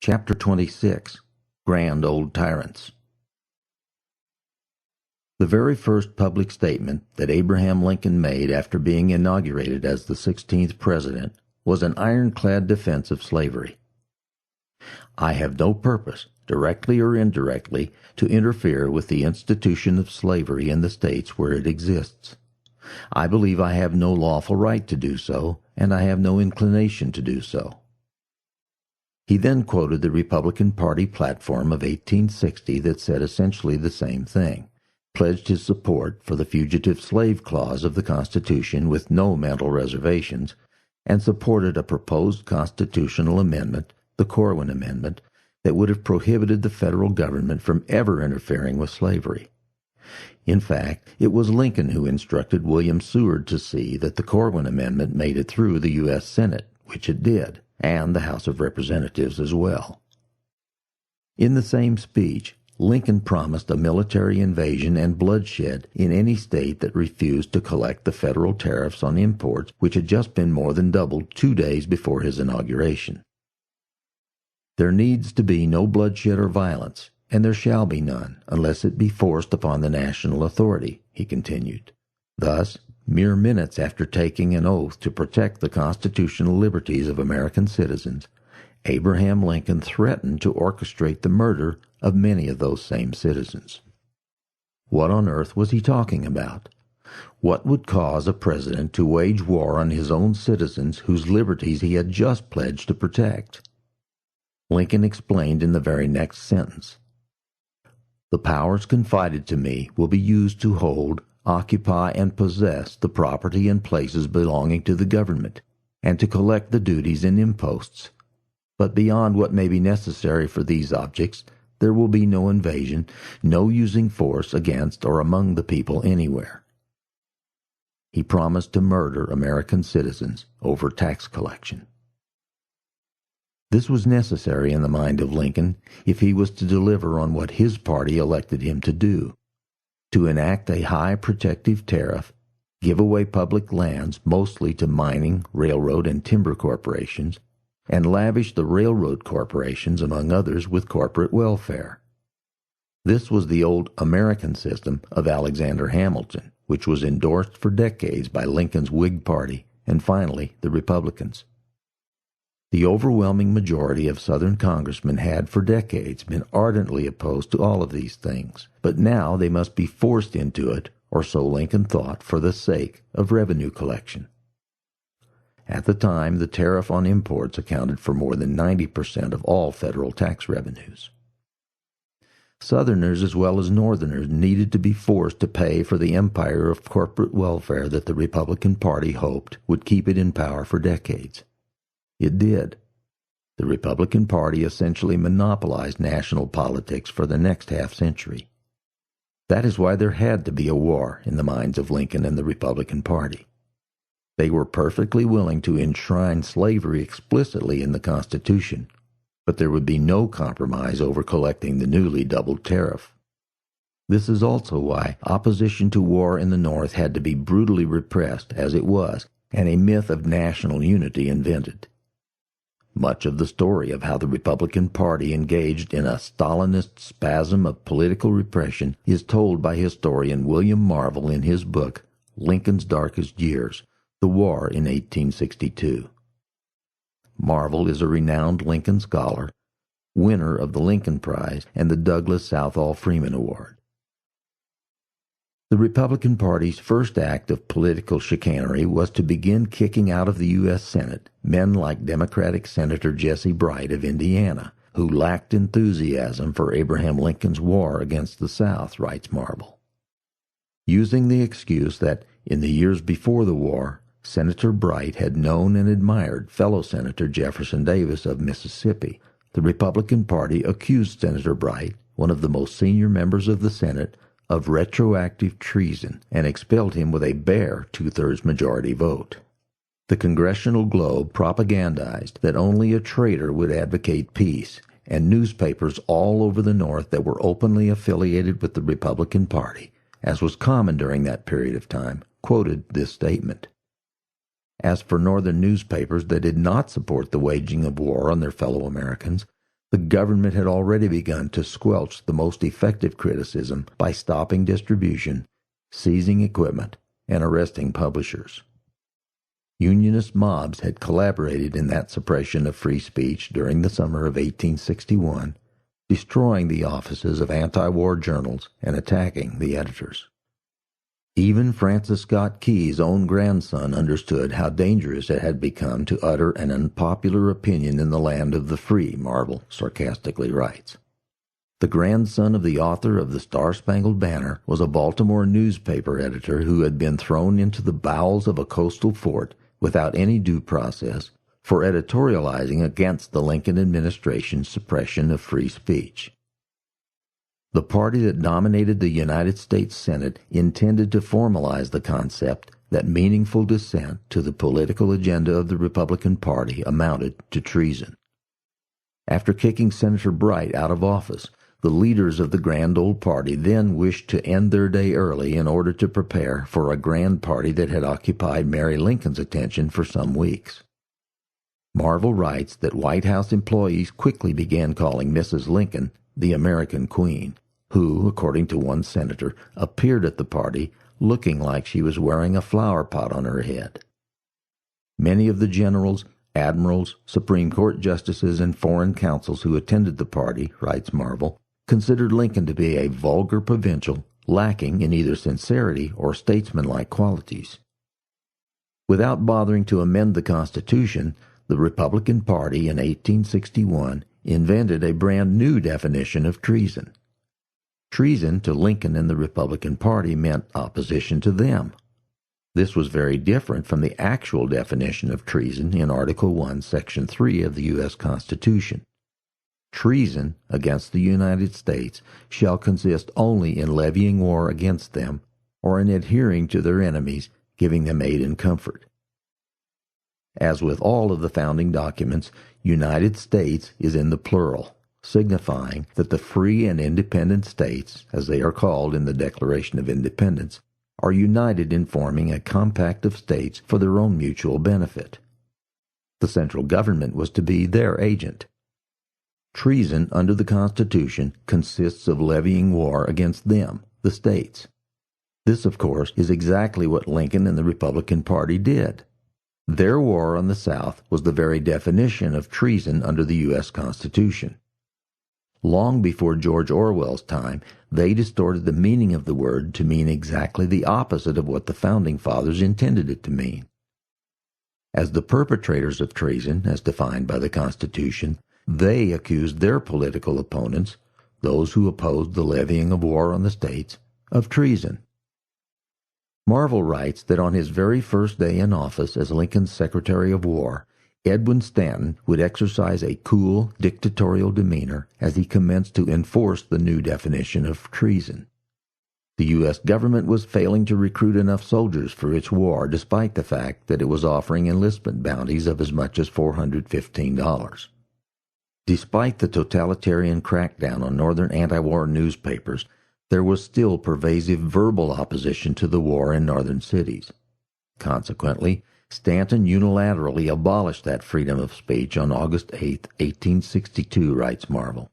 Chapter 26, Grand Old Tyrants. The very first public statement that Abraham Lincoln made after being inaugurated as the 16th president was an ironclad defense of slavery. "I have no purpose, directly or indirectly, to interfere with the institution of slavery in the states where it exists. I believe I have no lawful right to do so, and I have no inclination to do so." He then quoted the Republican Party platform of 1860 that said essentially the same thing, pledged his support for the Fugitive Slave Clause of the Constitution with no mental reservations, and supported a proposed constitutional amendment, the Corwin Amendment, that would have prohibited the federal government from ever interfering with slavery. In fact, it was Lincoln who instructed William Seward to see that the Corwin Amendment made it through the U.S. Senate, which it did, and the House of Representatives as well. In the same speech, Lincoln promised a military invasion and bloodshed in any state that refused to collect the federal tariffs on imports, which had just been more than doubled 2 days before his inauguration. "There needs to be no bloodshed or violence, and there shall be none, unless it be forced upon the national authority," he continued. Thus, mere minutes after taking an oath to protect the constitutional liberties of American citizens, Abraham Lincoln threatened to orchestrate the murder of many of those same citizens. What on earth was he talking about? What would cause a president to wage war on his own citizens whose liberties he had just pledged to protect? Lincoln explained in the very next sentence, "The powers confided to me will be used to hold, occupy, and possess the property and places belonging to the government, and to collect the duties and imposts. But beyond what may be necessary for these objects, there will be no invasion, no using force against or among the people anywhere." He promised to murder American citizens over tax collection. This was necessary in the mind of Lincoln if he was to deliver on what his party elected him to do: to enact a high protective tariff, give away public lands mostly to mining, railroad, and timber corporations, and lavish the railroad corporations, among others, with corporate welfare. This was the old American system of Alexander Hamilton, which was endorsed for decades by Lincoln's Whig Party and finally the Republicans. The overwhelming majority of Southern congressmen had for decades been ardently opposed to all of these things, but now they must be forced into it, or so Lincoln thought, for the sake of revenue collection. At the time, the tariff on imports accounted for more than 90% of all federal tax revenues. Southerners as well as Northerners needed to be forced to pay for the empire of corporate welfare that the Republican Party hoped would keep it in power for decades. It did. The Republican Party essentially monopolized national politics for the next half-century. That is why there had to be a war in the minds of Lincoln and the Republican Party. They were perfectly willing to enshrine slavery explicitly in the Constitution, but there would be no compromise over collecting the newly doubled tariff. This is also why opposition to war in the North had to be brutally repressed as it was, and a myth of national unity invented. Much of the story of how the Republican Party engaged in a Stalinist spasm of political repression is told by historian William Marvel in his book, Lincoln's Darkest Years, The War in 1862. Marvel is a renowned Lincoln scholar, winner of the Lincoln Prize and the Douglas Southall Freeman Award. The Republican Party's first act of political chicanery was to begin kicking out of the U.S. Senate men like Democratic Senator Jesse Bright of Indiana, who lacked enthusiasm for Abraham Lincoln's war against the South, writes Marvel. Using the excuse that, in the years before the war, Senator Bright had known and admired fellow Senator Jefferson Davis of Mississippi, the Republican Party accused Senator Bright, one of the most senior members of the Senate, of retroactive treason and expelled him with a bare 2/3 majority vote. The Congressional Globe propagandized that only a traitor would advocate peace, and newspapers all over the North that were openly affiliated with the Republican Party, as was common during that period of time, quoted this statement. As for Northern newspapers that did not support the waging of war on their fellow Americans, The government had already begun to squelch the most effective criticism by stopping distribution, seizing equipment, and arresting publishers. Unionist mobs had collaborated in that suppression of free speech during the summer of 1861, destroying the offices of anti-war journals and attacking the editors. Even Francis Scott Key's own grandson understood how dangerous it had become to utter an unpopular opinion in the land of the free, Marvel sarcastically writes. The grandson of the author of the Star-Spangled Banner was a Baltimore newspaper editor who had been thrown into the bowels of a coastal fort without any due process for editorializing against the Lincoln administration's suppression of free speech. The party that dominated the United States Senate intended to formalize the concept that meaningful dissent to the political agenda of the Republican Party amounted to treason. After kicking Senator Bright out of office, the leaders of the grand old party then wished to end their day early in order to prepare for a grand party that had occupied Mary Lincoln's attention for some weeks. Marvel writes that White House employees quickly began calling Mrs. Lincoln the American Queen, who, according to one senator, appeared at the party looking like she was wearing a flower pot on her head. Many of the generals, admirals, Supreme Court justices, and foreign consuls who attended the party, writes Marvel, considered Lincoln to be a vulgar provincial, lacking in either sincerity or statesmanlike qualities. Without bothering to amend the Constitution, the Republican Party in 1861 invented a brand new definition of treason. Treason to Lincoln and the Republican Party meant opposition to them. This was very different from the actual definition of treason in Article 1, Section 3 of the U.S. Constitution. Treason against the United States shall consist only in levying war against them or in adhering to their enemies, giving them aid and comfort. As with all of the founding documents, United States is in the plural, signifying that the free and independent states, as they are called in the Declaration of Independence, are united in forming a compact of states for their own mutual benefit. The central government was to be their agent. Treason under the Constitution consists of levying war against them, the states. This, of course, is exactly what Lincoln and the Republican Party did. Their war on the South was the very definition of treason under the U.S. Constitution. Long before George Orwell's time, they distorted the meaning of the word to mean exactly the opposite of what the Founding Fathers intended it to mean. As the perpetrators of treason, as defined by the Constitution, they accused their political opponents, those who opposed the levying of war on the states, of treason. Marvel writes that on his very first day in office as Lincoln's Secretary of War, Edwin Stanton would exercise a cool, dictatorial demeanor as he commenced to enforce the new definition of treason. The U.S. government was failing to recruit enough soldiers for its war, despite the fact that it was offering enlistment bounties of as much as $415. Despite the totalitarian crackdown on northern anti-war newspapers, there was still pervasive verbal opposition to the war in northern cities. Consequently, Stanton unilaterally abolished that freedom of speech on August 8, 1862, writes Marvel.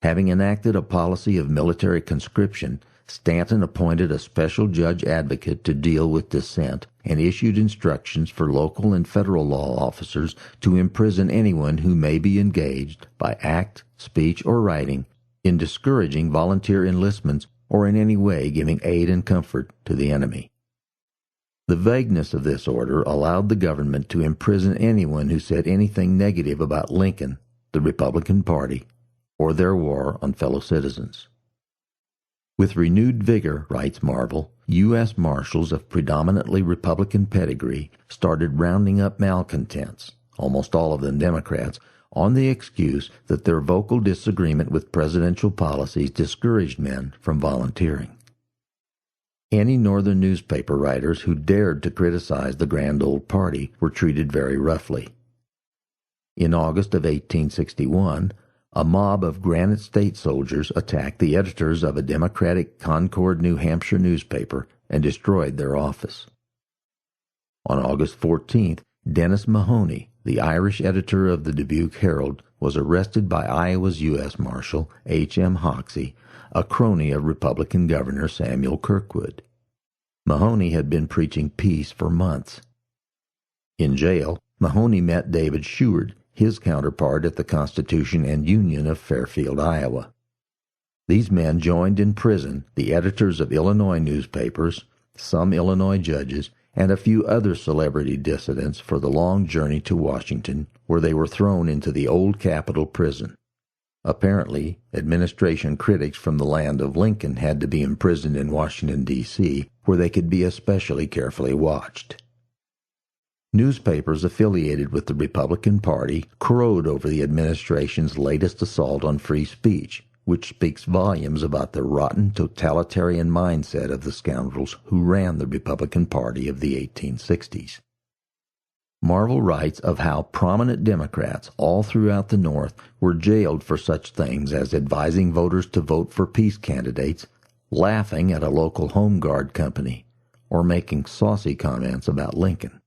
Having enacted a policy of military conscription, Stanton appointed a special judge advocate to deal with dissent and issued instructions for local and federal law officers to imprison anyone who may be engaged by act, speech, or writing in discouraging volunteer enlistments or in any way giving aid and comfort to the enemy. The vagueness of this order allowed the government to imprison anyone who said anything negative about Lincoln, the Republican Party, or their war on fellow citizens. With renewed vigor, writes Marvel, U.S. Marshals of predominantly Republican pedigree started rounding up malcontents, almost all of them Democrats, on the excuse that their vocal disagreement with presidential policies discouraged men from volunteering. Any northern newspaper writers who dared to criticize the grand old party were treated very roughly. In August of 1861, a mob of Granite State soldiers attacked the editors of a Democratic Concord, New Hampshire newspaper and destroyed their office. On August 14th, Dennis Mahoney, the Irish editor of the Dubuque Herald, was arrested by Iowa's U.S. Marshal H.M. Hoxie, a crony of Republican Governor Samuel Kirkwood. Mahoney had been preaching peace for months. In jail, Mahoney met David Sheward, his counterpart at the Constitution and Union of Fairfield, Iowa. These men joined in prison the editors of Illinois newspapers, some Illinois judges, and a few other celebrity dissidents for the long journey to Washington, where they were thrown into the old Capitol prison. Apparently, administration critics from the land of Lincoln had to be imprisoned in Washington, D.C., where they could be especially carefully watched. Newspapers affiliated with the Republican Party crowed over the administration's latest assault on free speech, which speaks volumes about the rotten totalitarian mindset of the scoundrels who ran the Republican Party of the 1860s. Marvel writes of how prominent Democrats all throughout the North were jailed for such things as advising voters to vote for peace candidates, laughing at a local home guard company, or making saucy comments about Lincoln.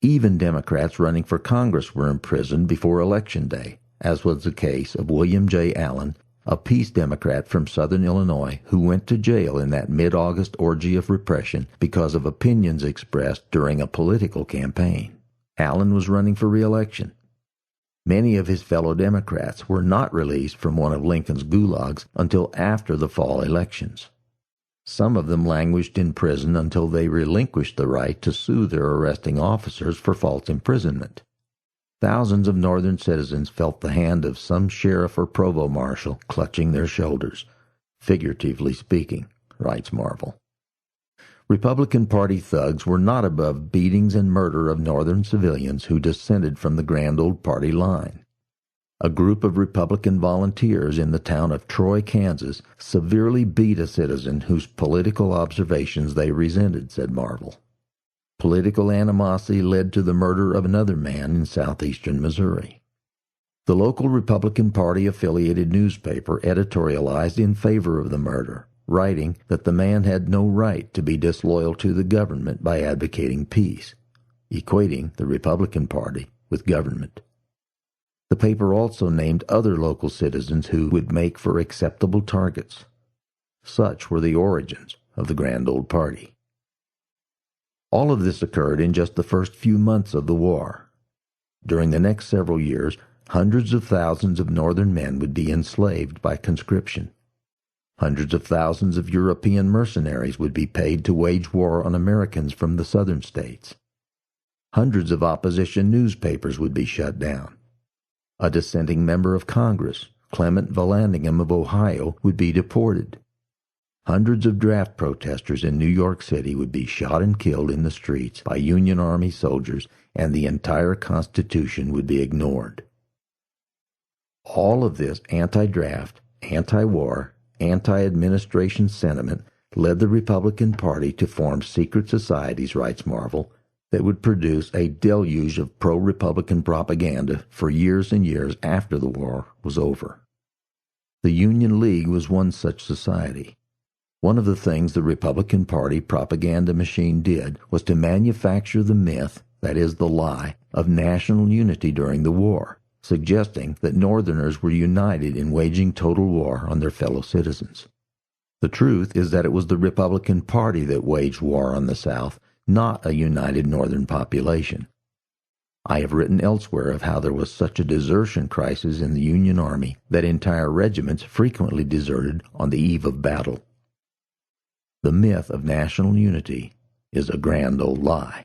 Even Democrats running for Congress were imprisoned before Election Day, as was the case of William J. Allen, a peace Democrat from southern Illinois who went to jail in that mid-August orgy of repression because of opinions expressed during a political campaign. Allen was running for re-election. Many of his fellow Democrats were not released from one of Lincoln's gulags until after the fall elections. Some of them languished in prison until they relinquished the right to sue their arresting officers for false imprisonment. Thousands of Northern citizens felt the hand of some sheriff or provost marshal clutching their shoulders, figuratively speaking, writes Marvel. Republican Party thugs were not above beatings and murder of Northern civilians who dissented from the grand old party line. A group of Republican volunteers in the town of Troy, Kansas, severely beat a citizen whose political observations they resented, said Marvel. Political animosity led to the murder of another man in southeastern Missouri. The local Republican Party-affiliated newspaper editorialized in favor of the murder, writing that the man had no right to be disloyal to the government by advocating peace, equating the Republican Party with government. The paper also named other local citizens who would make for acceptable targets. Such were the origins of the grand old party. All of this occurred in just the first few months of the war. During the next several years, hundreds of thousands of Northern men would be enslaved by conscription. Hundreds of thousands of European mercenaries would be paid to wage war on Americans from the southern states. Hundreds of opposition newspapers would be shut down. A dissenting member of Congress, Clement Vallandigham of Ohio, would be deported. Hundreds of draft protesters in New York City would be shot and killed in the streets by Union Army soldiers, and the entire Constitution would be ignored. All of this anti-draft, anti-war, anti-administration sentiment led the Republican Party to form secret societies, writes Marvel, that would produce a deluge of pro-Republican propaganda for years and years after the war was over. The Union League was one such society. One of the things the Republican Party propaganda machine did was to manufacture the myth, that is the lie, of national unity during the war, suggesting that Northerners were united in waging total war on their fellow citizens. The truth is that it was the Republican Party that waged war on the South, not a united Northern population. I have written elsewhere of how there was such a desertion crisis in the Union Army that entire regiments frequently deserted on the eve of battle. The myth of national unity is a grand old lie.